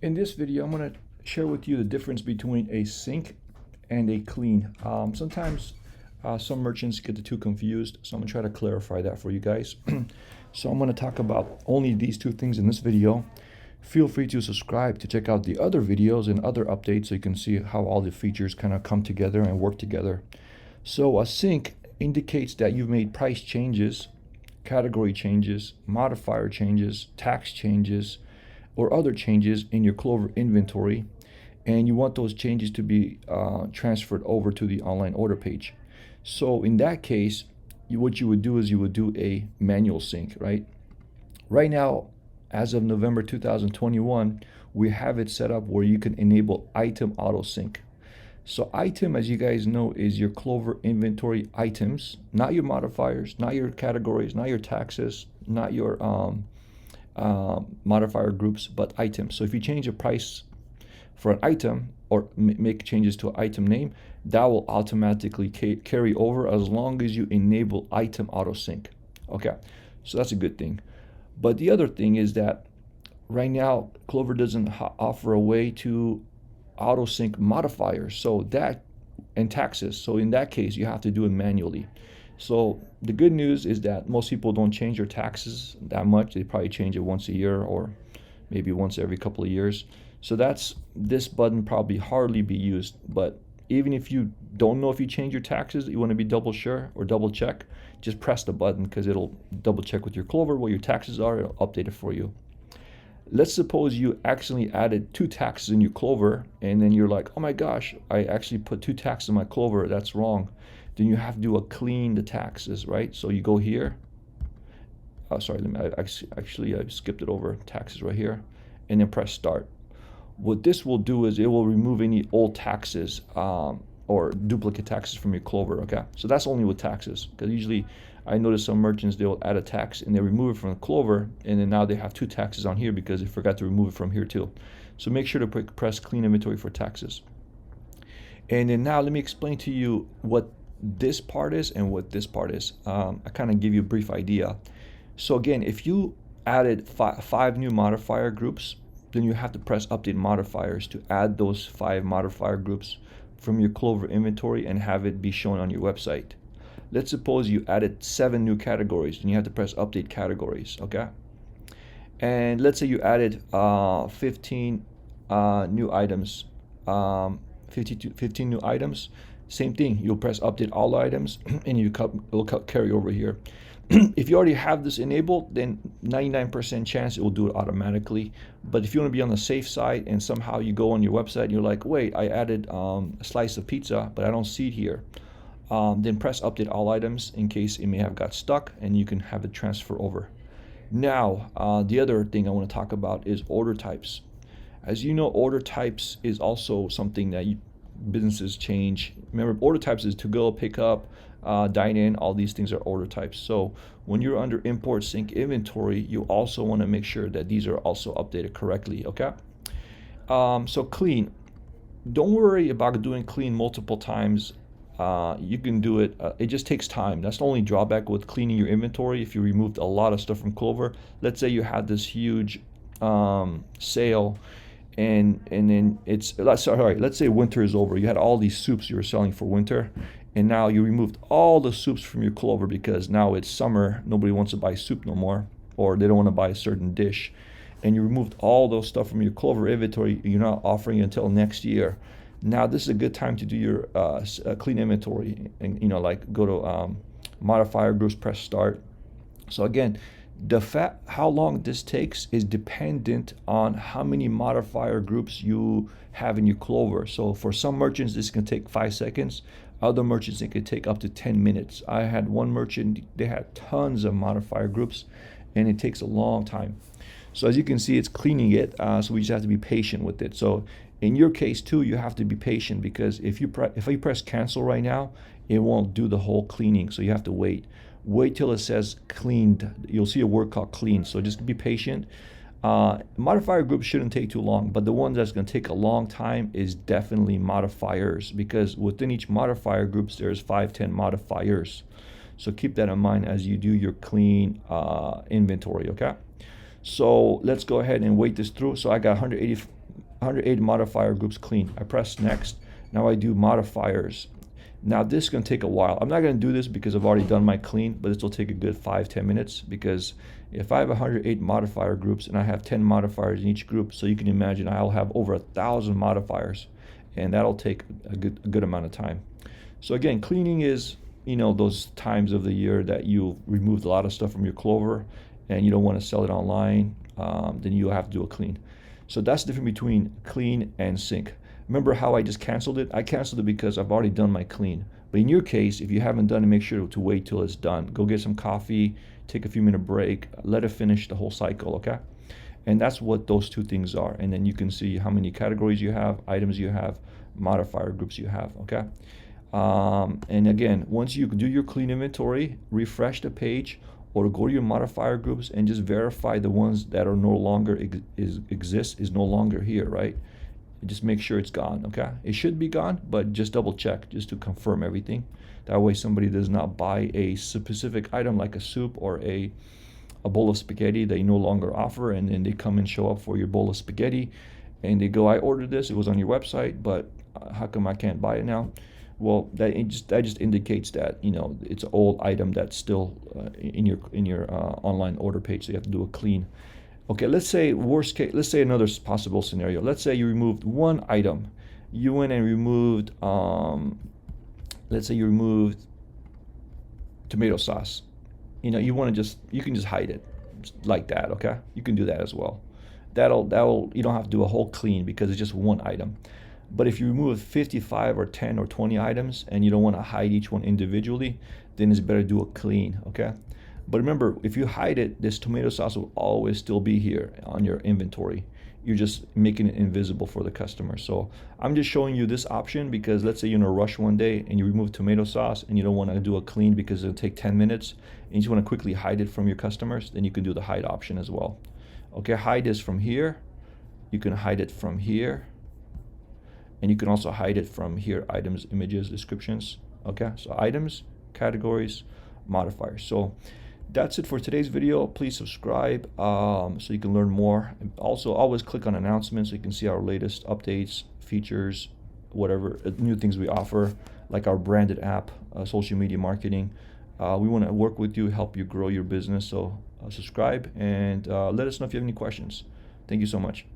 In this video, I'm going to share with you the difference between a sync and a clean. Sometimes some merchants get the two confused, so I'm going to try to clarify that for you guys. So I'm going to talk about only these two things in this video. Feel free to subscribe to check out the other videos and other updates so you can see how all the features kind of come together and work together. So a sync indicates that you've made price changes, category changes, modifier changes, tax changes, or other changes in your Clover inventory, and you want those changes to be transferred over to the online order page. So in that case, what you would do is you would do a manual sync, right? Right now, as of November 2021, we have it set up where you can enable item auto sync. So item, as you guys know, is your Clover inventory items, not your modifiers, not your categories, not your taxes, not your modifier groups, but items. So if you change a price for an item or make changes to an item name, that will automatically carry over as long as you enable item auto sync. Okay, so that's a good thing. But the other thing is that right now Clover doesn't offer a way to auto sync modifiers, so that and taxes. So in that case, you have to do it manually. So the good news is that most people don't change their taxes that much. They probably change it once a year or maybe once every couple of years. So this button probably hardly be used. But even if you don't know if you change your taxes, you want to be double sure or double check, just press the button because it'll double check with your Clover what your taxes are. It'll update it for you. Let's suppose you accidentally added 2 taxes in your Clover, and then you're like, oh my gosh, I actually put 2 taxes in my Clover. That's wrong. Then you have to do a clean the taxes, right? So you go here. Oh, sorry, I skipped it over. Taxes right here, and then press start. What this will do is it will remove any old taxes or duplicate taxes from your Clover. Okay, so that's only with taxes, because usually I notice some merchants, they'll add a tax and they remove it from the Clover, and then now they have 2 taxes on here because they forgot to remove it from here too. So make sure to press clean inventory for taxes. And then now let me explain to you what this part is and what this part is. I kind of give you a brief idea. So again, if you added 5 new modifier groups, then you have to press update modifiers to add those 5 modifier groups from your Clover inventory and have it be shown on your website. Let's suppose you added 7 new categories and you have to press update categories, okay? And let's say you added 15 new items, 15 new items. Same thing, you'll press update all items and it'll carry over here. If you already have this enabled, then 99% chance it will do it automatically. But if you want to be on the safe side and somehow you go on your website and you're like, wait, I added a slice of pizza, but I don't see it here, then press update all items in case it may have got stuck, and you can have it transfer over. Now, the other thing I want to talk about is order types. As you know, order types is also something that businesses change. Remember, order types is to go, pick up, dine in. All these things are order types. So when you're under import sync inventory, you also want to make sure that these are also updated correctly. Okay. So clean. Don't worry about doing clean multiple times. You can do it. It just takes time. That's the only drawback with cleaning your inventory. If you removed a lot of stuff from Clover, let's say you had this huge sale, and then let's say winter is over. You had all these soups you were selling for winter, and now you removed all the soups from your Clover because now it's summer. Nobody wants to buy soup no more, or they don't want to buy a certain dish, and you removed all those stuff from your Clover inventory. You're not offering it until next year. Now this is a good time to do your clean inventory, and like go to modifier groups, press start. So again, how long this takes is dependent on how many modifier groups you have in your Clover. So for some merchants, this can take 5 seconds. Other merchants, it could take up to 10 minutes. I had one merchant, they had tons of modifier groups, and it takes a long time. So as you can see, it's cleaning it, so we just have to be patient with it. So in your case too, you have to be patient, because if you press cancel right now, it won't do the whole cleaning, so you have to wait till it says cleaned. You'll see a word called clean, so just be patient. Modifier groups shouldn't take too long, but the one that's going to take a long time is definitely modifiers, because within each modifier groups there's 5-10 modifiers. So keep that in mind as you do your clean inventory. Okay, So let's go ahead and wait this through. So I got 180 modifier groups clean. I press next. Now I do modifiers. Now this is going to take a while. I'm not going to do this because I've already done my clean, but this will take a good 5-10 minutes, because if I have 108 modifier groups and I have 10 modifiers in each group, so you can imagine I'll have over 1,000 modifiers, and that'll take a good amount of time. So again, cleaning is, you know, those times of the year that you've removed a lot of stuff from your Clover and you don't want to sell it online, then you'll have to do a clean. So that's the difference between clean and sync. Remember how I just canceled it? I canceled it because I've already done my clean. But in your case, if you haven't done it, make sure to wait till it's done. Go get some coffee, take a few minute break, let it finish the whole cycle, okay? And that's what those two things are. And then you can see how many categories you have, items you have, modifier groups you have, okay? And again, once you do your clean inventory, refresh the page or go to your modifier groups and just verify the ones that are no longer is no longer here, right? Just make sure it's gone, okay? It should be gone, but just double check just to confirm everything. That way somebody does not buy a specific item like a soup or a bowl of spaghetti that you no longer offer, and then they come and show up for your bowl of spaghetti and they go, I ordered this, it was on your website, but how come I can't buy it now? Well, that just indicates that, you know, it's an old item that's still in your online order page, so you have to do a clean. Okay, let's say worst case, let's say another possible scenario. Let's say you removed one item. You went and removed, let's say you removed tomato sauce. You know, you can just hide it like that, okay? You can do that as well. That'll you don't have to do a whole clean because it's just one item. But if you remove 55 or 10 or 20 items and you don't want to hide each one individually, then it's better to do a clean, okay? But remember, if you hide it, this tomato sauce will always still be here on your inventory. You're just making it invisible for the customer. So I'm just showing you this option because let's say you're in a rush one day and you remove tomato sauce and you don't want to do a clean because it'll take 10 minutes and you just want to quickly hide it from your customers, then you can do the hide option as well. Okay, hide is from here. You can hide it from here. And you can also hide it from here, items, images, descriptions. Okay, so items, categories, modifiers. So that's it for today's video. Please subscribe so you can learn more. And also, always click on announcements so you can see our latest updates, features, whatever new things we offer, like our branded app, social media marketing. We want to work with you, help you grow your business. So subscribe and let us know if you have any questions. Thank you so much.